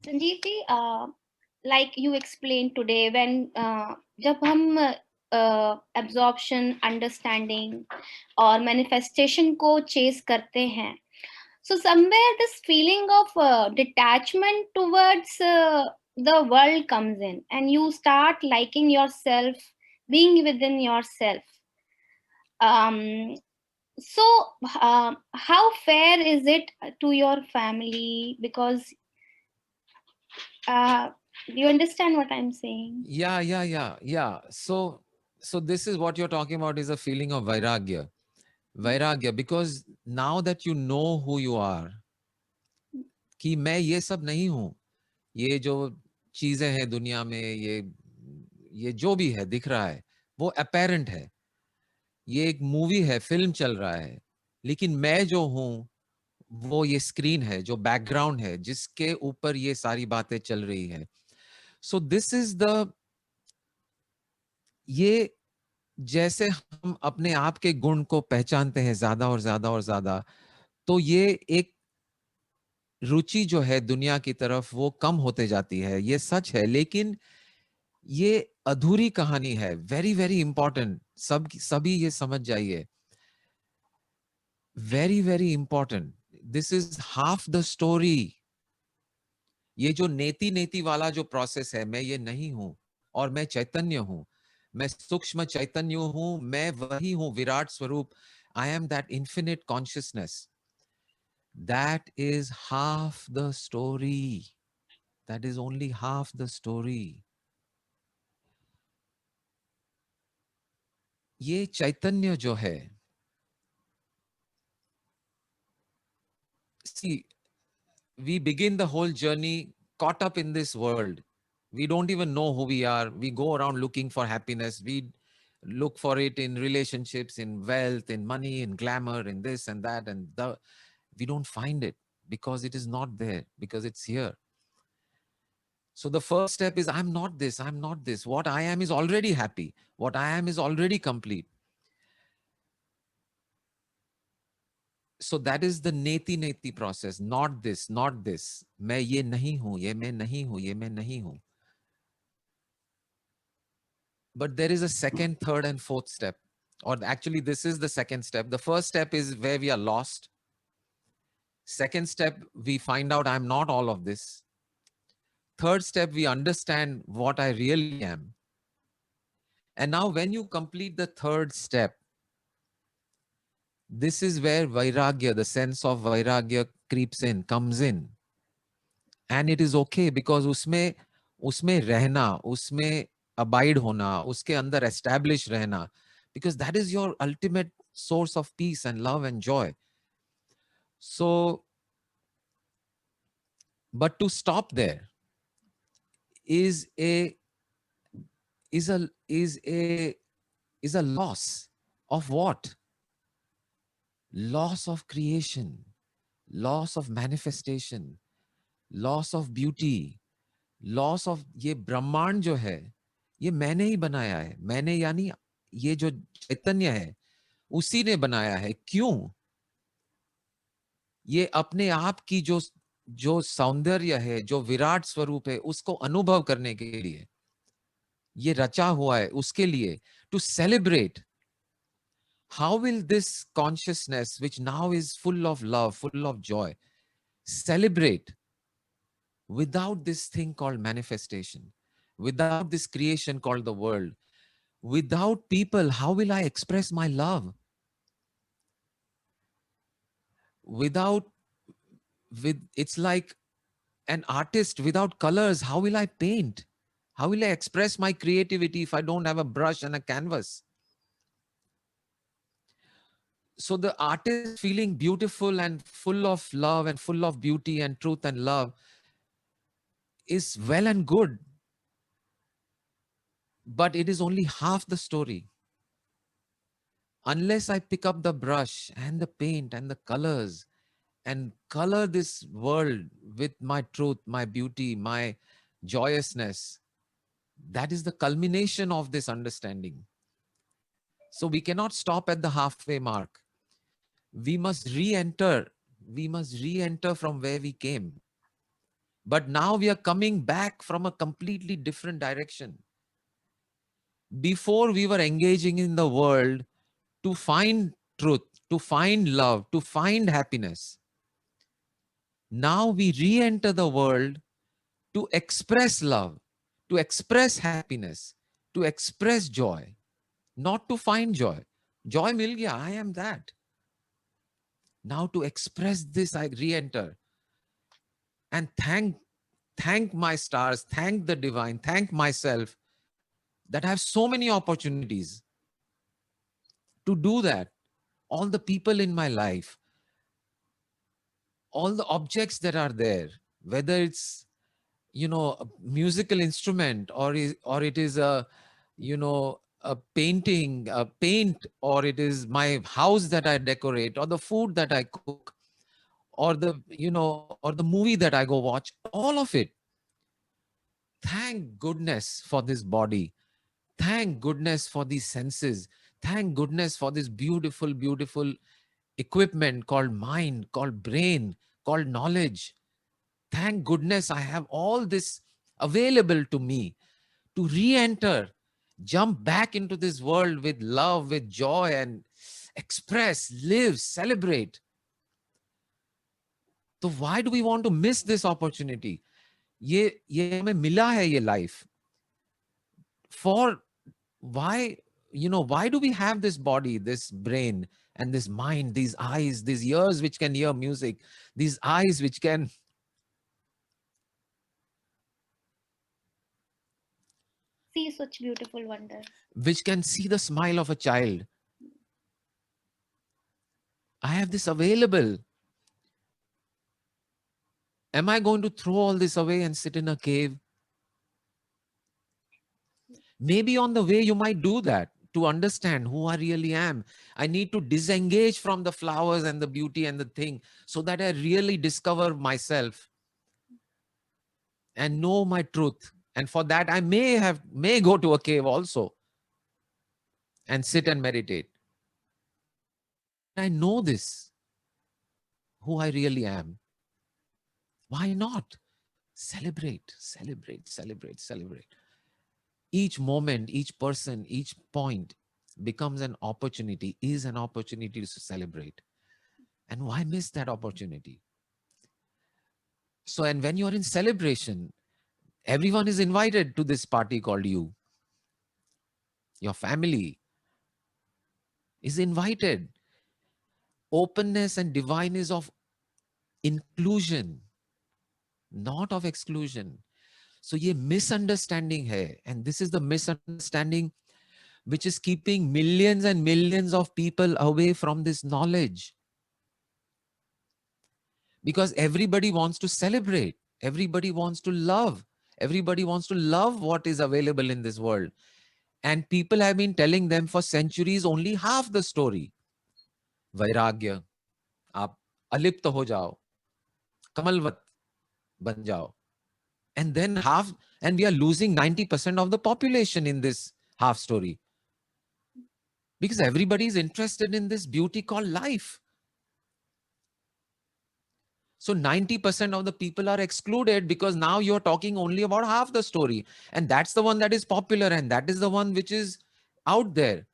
Sanjeev ji, like you explained today, when जब हम absorption, understanding और manifestation को chase करते हैं, so somewhere this feeling of detachment towards the world comes in, and you start liking yourself, being within yourself. Um, so, how fair is it to your family? Because uh, do you understand what I'm saying? Yeah. So this is what you're talking about, is a feeling of vairagya, because now that you know who you are, कि मैं ये सब नहीं हूं, ये जो चीजें हैं दुनिया में, ये जो भी है दिख रहा है वो अपेरेंट है, ये एक मूवी है, फिल्म चल रहा है, लेकिन मैं जो हूं वो ये स्क्रीन है, जो बैकग्राउंड है, जिसके ऊपर ये सारी बातें चल रही है. सो दिस इज द, ये जैसे हम अपने आप के गुण को पहचानते हैं ज्यादा और ज्यादा और ज्यादा, तो ये एक रुचि जो है दुनिया की तरफ वो कम होते जाती है. ये सच है, लेकिन ये अधूरी कहानी है. वेरी वेरी इंपॉर्टेंट, सभी ये समझ जाइए. Very very important. This is half the story. ये जो नेति नेति वाला जो प्रोसेस है, मैं ये नहीं हूं और मैं चैतन्य हूं, मैं सूक्ष्म चैतन्य हूं, मैं वही हूं, विराट स्वरूप. I am that infinite consciousness. That is half the story. That is only half the story. ये चैतन्य जो है, see, we begin the whole journey caught up in this world. We don't even know who we are. We go around looking for happiness. We look for it in relationships, in wealth, in money, in glamour, in this and that. And we don't find it because it is not there, because it's here. So the first step is, I'm not this, I'm not this. What I am is already happy. What I am is already complete. So that is the neti neti process. Not this, not this. मैं ये नहीं हूं, ये मैं नहीं हूं, ये मैं नहीं हूं. But there is a second, third, and fourth step. Or actually, this is the second step. The first step is where we are lost. Second step, we find out I'm not all of this. Third step, we understand what I really am. And now, when you complete the third step, this is where vairagya, the sense of vairagya, creeps in, comes in. And it is okay, because उसमें रहना, उसमें abide होना, उसके अंदर establish रहना, because that is your ultimate source of peace and love and joy. So, but to stop there is a is a is a is a loss of what? Loss of creation, loss of manifestation, loss of beauty, loss of, ये ब्रह्मांड जो है, ये मैंने ही बनाया है. मैंने यानी ये जो चैतन्य है, उसी ने बनाया है. क्यों? ये अपने आप की जो जो सौंदर्य है, जो विराट स्वरूप है, उसको अनुभव करने के लिए ये रचा हुआ है. उसके लिए, to celebrate. How will this consciousness, which now is full of love, full of joy, celebrate without this thing called manifestation, without this creation called the world, without people? How will I express my love? Without, it's like an artist without colors. How will I paint? How will I express my creativity if I don't have a brush and a canvas? So the artist feeling beautiful and full of love and full of beauty and truth and love is well and good, but it is only half the story. Unless I pick up the brush and the paint and the colors and color this world with my truth, my beauty, my joyousness, that is the culmination of this understanding. So we cannot stop at the halfway mark. We must re-enter. We must re-enter from where we came. But now we are coming back from a completely different direction. Before we were engaging in the world to find truth, to find love, to find happiness. Now we re-enter the world to express love, to express happiness, to express joy, not to find joy. Joy mil gaya, I am that. Now to express this, I re-enter and thank my stars, thank the divine, thank myself that I have so many opportunities to do that. All the people in my life, all the objects that are there, whether it's, a musical instrument, or it is a painting, a paint, or it is my house that I decorate, or the food that I cook, or or the movie that I go watch, all of it. Thank goodness for this body. Thank goodness for these senses. Thank goodness for this beautiful, beautiful equipment called mind, called brain, called knowledge. Thank goodness I have all this available to me to re-enter, jump back into this world with love, with joy, and express, live, celebrate. So why do we want to miss this opportunity? ये हमें मिला है ये life. For why, why do we have this body, this brain, and this mind, these eyes, these ears which can hear music, these eyes which can See such beautiful wonders. see the smile of a child? I have this available. Am I going to throw all this away and sit in a cave? Maybe on the way you might do that to understand who I really am. I need to disengage from the flowers and the beauty and the thing so that I really discover myself and know my truth. And for that, I may go to a cave also and sit and meditate. I know this, who I really am. Why not? Celebrate, celebrate, celebrate, celebrate. Each moment, each person, each point becomes an opportunity, is an opportunity to celebrate. And why miss that opportunity? So, and when you're in celebration, everyone is invited to this party called you. Your family is invited. Openness and divine is of inclusion, not of exclusion. So ye misunderstanding hai, and this is the misunderstanding which is keeping millions and millions of people away from this knowledge. Because everybody wants to celebrate, everybody wants to love, everybody wants to love what is available in this world. And people have been telling them for centuries only half the story. Vairagya, aap alipta ho jao, kamalvat ban jao. And then and we are losing 90% of the population in this half story. Because everybody is interested in this beauty called life. So 90% of the people are excluded because now you're talking only about half the story. And that's the one that is popular, and that is the one which is out there.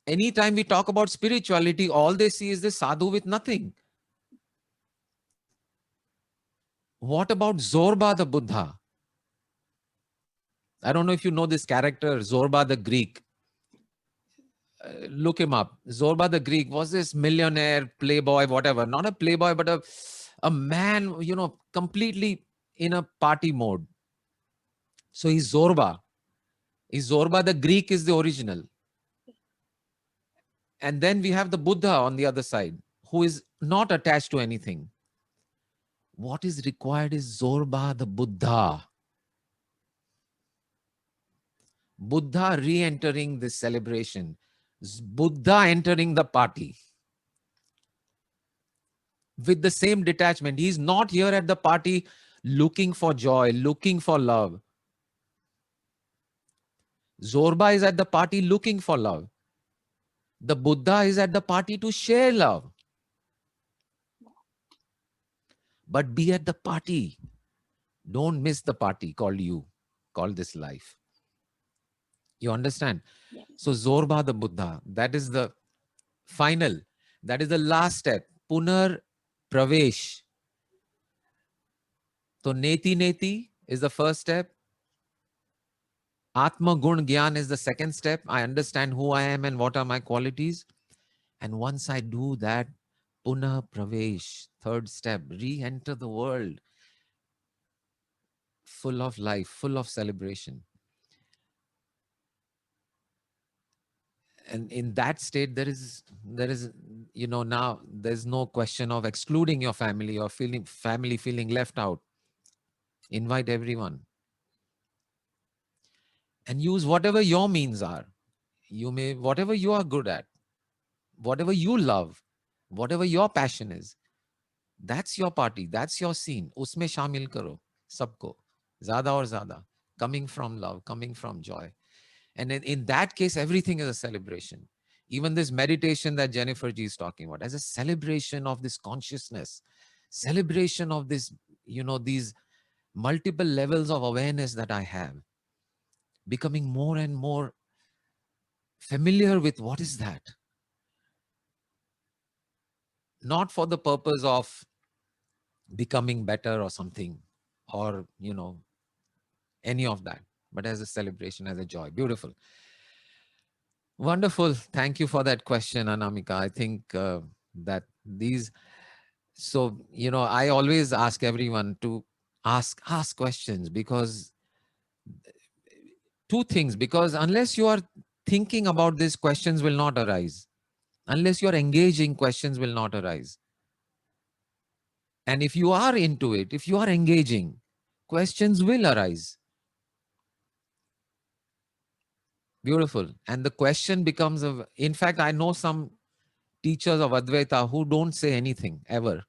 Anytime we talk about spirituality, all they see is this sadhu with nothing. What about Zorba the Buddha? I don't know if you know this character, Zorba the Greek. Look him up. Zorba the Greek was this millionaire, playboy, whatever. Not a playboy, but a man, completely in a party mode. So he's Zorba. Zorba the Greek is the original. And then we have the Buddha on the other side, who is not attached to anything. What is required is Zorba the Buddha. Buddha re-entering this celebration. Buddha entering the party with the same detachment. He's not here at the party looking for joy, looking for love. Zorba is at the party looking for love. The Buddha is at the party to share love. But be at the party. Don't miss the party called you, called this life. You understand? Yes. So Zorba the Buddha, that is the final, that is the last step. Punar Pravesh. So Neti Neti is the first step. Atma Gun Gyan is the second step. I understand who I am and what are my qualities. And once I do that, Puna Pravesh, third step, re-enter the world full of life, full of celebration. And in that state, there is, now there's no question of excluding your family or feeling left out. Invite everyone and use whatever your means are. Whatever you are good at, whatever you love, whatever your passion is, that's your party, that's your scene. Usme shamil karo sabko, zyada aur zyada, coming from love, coming from joy. And in that case, everything is a celebration. Even this meditation that Jennifer G is talking about, as a celebration of this consciousness, celebration of this, these multiple levels of awareness that I have, becoming more and more familiar with what is that. Not for the purpose of becoming better or something, or, any of that, but as a celebration, as a joy. Beautiful. Wonderful. Thank you for that question, Anamika. I think that these, so, I always ask everyone to ask questions, because two things, because unless you are thinking about this, questions will not arise. Unless you're engaging, questions will not arise. And if you are into it, if you are engaging, questions will arise. Beautiful. And the question becomes in fact, I know some teachers of Advaita who don't say anything ever.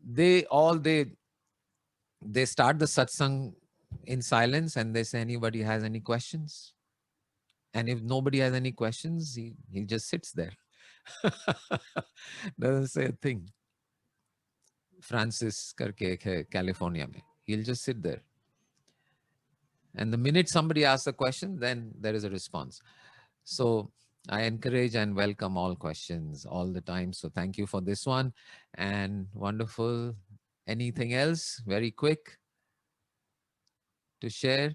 they all they start the satsang in silence, and they say, anybody has any questions? And if nobody has any questions, he just sits there. Doesn't say a thing. Francis करके एक है California में. He'll just sit there. And the minute somebody asks a question, then there is a response. So I encourage and welcome all questions all the time. So thank you for this one. And wonderful. Anything else? Very quick to share?